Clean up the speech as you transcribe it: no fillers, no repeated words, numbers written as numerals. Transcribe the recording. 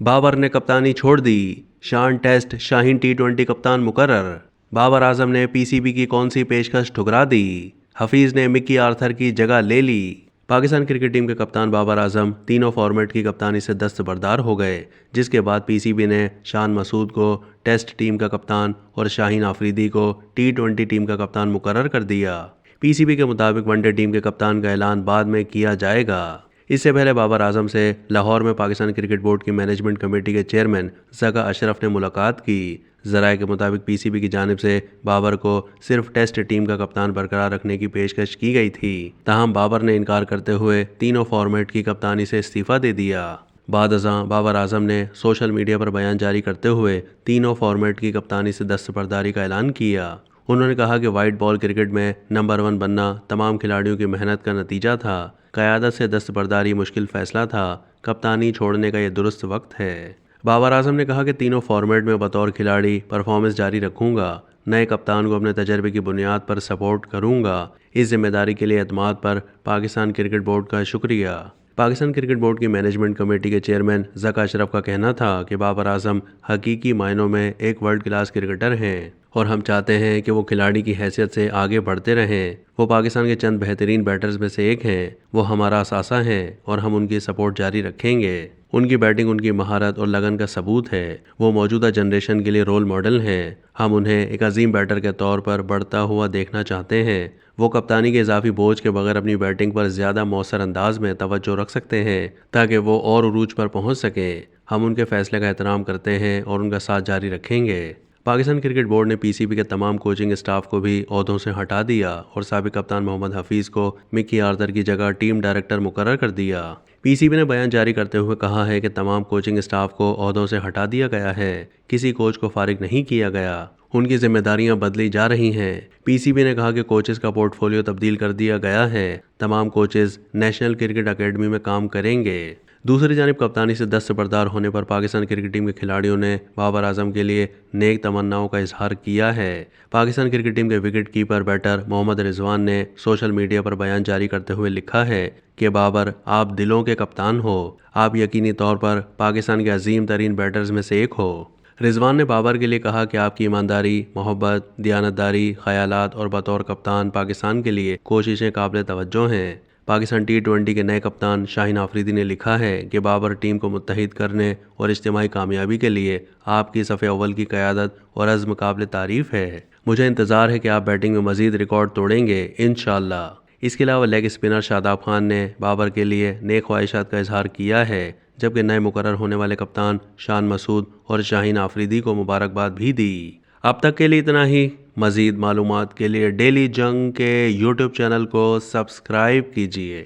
बाबर ने कप्तानी छोड़ दी, शान टेस्ट शाहीन टी20 कप्तान मुकर्रर। बाबर आजम ने पीसीबी की कौन सी पेशकश ठुकरा दी? हफीज ने मिकी आर्थर की जगह ले ली। पाकिस्तान क्रिकेट टीम के कप्तान बाबर आजम तीनों फॉर्मेट की कप्तानी से दस्तबरदार हो गए, जिसके बाद पीसीबी ने शान मसूद को टेस्ट टीम का कप्तान और शाहीन आफरीदी को टी20 टीम का कप्तान मुकर्रर कर दिया। पीसीबी के मुताबिक वनडे टीम के कप्तान का ऐलान बाद में किया जाएगा। इससे पहले बाबर आजम से लाहौर में पाकिस्तान क्रिकेट बोर्ड की मैनेजमेंट कमेटी के चेयरमैन ज़का अशरफ ने मुलाकात की। ज़राए के मुताबिक पीसीबी की जानिब से बाबर को सिर्फ टेस्ट टीम का कप्तान बरकरार रखने की पेशकश की गई थी, ताहम बाबर ने इनकार करते हुए तीनों फॉर्मेट की कप्तानी से इस्तीफ़ा दे दिया। बाद अज़ां बाबर आजम ने सोशल मीडिया पर बयान जारी करते हुए तीनों फॉर्मेट की कप्तानी से दस्तबरदारी का ऐलान किया। उन्होंने कहा कि वाइट बॉल क्रिकेट में नंबर 1 बनना तमाम खिलाड़ियों की मेहनत का नतीजा था। क़यादत से दस्तबरदारी मुश्किल फ़ैसला था। कप्तानी छोड़ने का ये दुरुस्त वक्त है। बाबर आजम ने कहा कि तीनों फॉर्मेट में बतौर खिलाड़ी परफॉर्मेंस जारी रखूंगा। नए कप्तान को अपने तजर्बे की बुनियाद पर सपोर्ट करूंगा। इस जिम्मेदारी के लिए एतमाद पर पाकिस्तान क्रिकेट बोर्ड का शुक्रिया। पाकिस्तान क्रिकेट बोर्ड की मैनेजमेंट कमेटी के चेयरमैन ज़का अशरफ का कहना था कि बाबर आजम हकीकी मायनों में एक वर्ल्ड क्लास क्रिकेटर हैं और हम चाहते हैं कि वो खिलाड़ी की हैसियत से आगे बढ़ते रहें। वो पाकिस्तान के चंद बेहतरीन बैटर्स में से एक हैं। वो हमारा असासा हैं और हम उनकी सपोर्ट जारी रखेंगे। उनकी बैटिंग उनकी महारत और लगन का सबूत है। वो मौजूदा जनरेशन के लिए रोल मॉडल हैं। हम उन्हें एक अजीम बैटर के तौर पर बढ़ता हुआ देखना चाहते हैं। वो कप्तानी के इजाफी बोझ के बगैर अपनी बैटिंग पर ज़्यादा मौसर अंदाज में तवज्जो रख सकते हैं ताकि वो और उरूज पर पहुंच सकें। हम उनके फैसले का एहतराम करते हैं और उनका साथ जारी रखेंगे। पाकिस्तान क्रिकेट बोर्ड ने पीसीबी के तमाम कोचिंग स्टाफ को भी ओहदों से हटा दिया और साबिक कप्तान मोहम्मद हफीज़ को मिकी आर्थर की जगह टीम डायरेक्टर मुकर्रर कर दिया। पीसीबी ने बयान जारी करते हुए कहा है कि तमाम कोचिंग स्टाफ को ओहदों से हटा दिया गया है। किसी कोच को फारिग नहीं किया गया। उनकी जिम्मेदारियां बदली जा रही हैं। पीसीबी ने कहा कि कोचेस का पोर्टफोलियो तब्दील कर दिया गया है। तमाम कोचेस नेशनल क्रिकेट अकेडमी में काम करेंगे। दूसरी जानिब कप्तानी से दस्तबरदार होने पर पाकिस्तान क्रिकेट टीम के खिलाड़ियों ने बाबर आजम के लिए नेक तमन्नाओं का इजहार किया है। पाकिस्तान क्रिकेट टीम के wicket keeper batter Mohammad Rizwan ने सोशल मीडिया पर बयान जारी करते हुए लिखा है कि बाबर, आप दिलों के कप्तान हो। आप यकीनी तौर पर पाकिस्तान के अजीम तरीन बैटर्स में से एक हो। रिजवान ने बाबर के लिए कहा कि आपकी ईमानदारी, मोहब्बत, दियानतदारी, ख्यालात और बतौर कप्तान पाकिस्तान के लिए कोशिशें काबिल तवज्जो हैं। पाकिस्तान टी20 के नए कप्तान शाहीन आफरीदी ने लिखा है कि बाबर टीम को मुत्तहिद करने और इज्तिमाई कामयाबी के लिए आपकी सफ़े अव्वल की क़यादत और अज़्म काबिल तारीफ़ है। मुझे इंतज़ार है कि आप बैटिंग में मज़ीद रिकॉर्ड तोड़ेंगे इंशाअल्लाह। इसके अलावा लेग स्पिनर शादाब खान ने बाबर के लिए नेक ख्वाहिशात का इजहार किया है, जबकि नए मुकर्रर होने वाले कप्तान शान मसूद और शाहीन आफरीदी को मुबारकबाद भी दी। अब तक के लिए इतना ही। मज़ीद मालूमात के लिए डेली जंग के यूट्यूब चैनल को सब्सक्राइब कीजिए।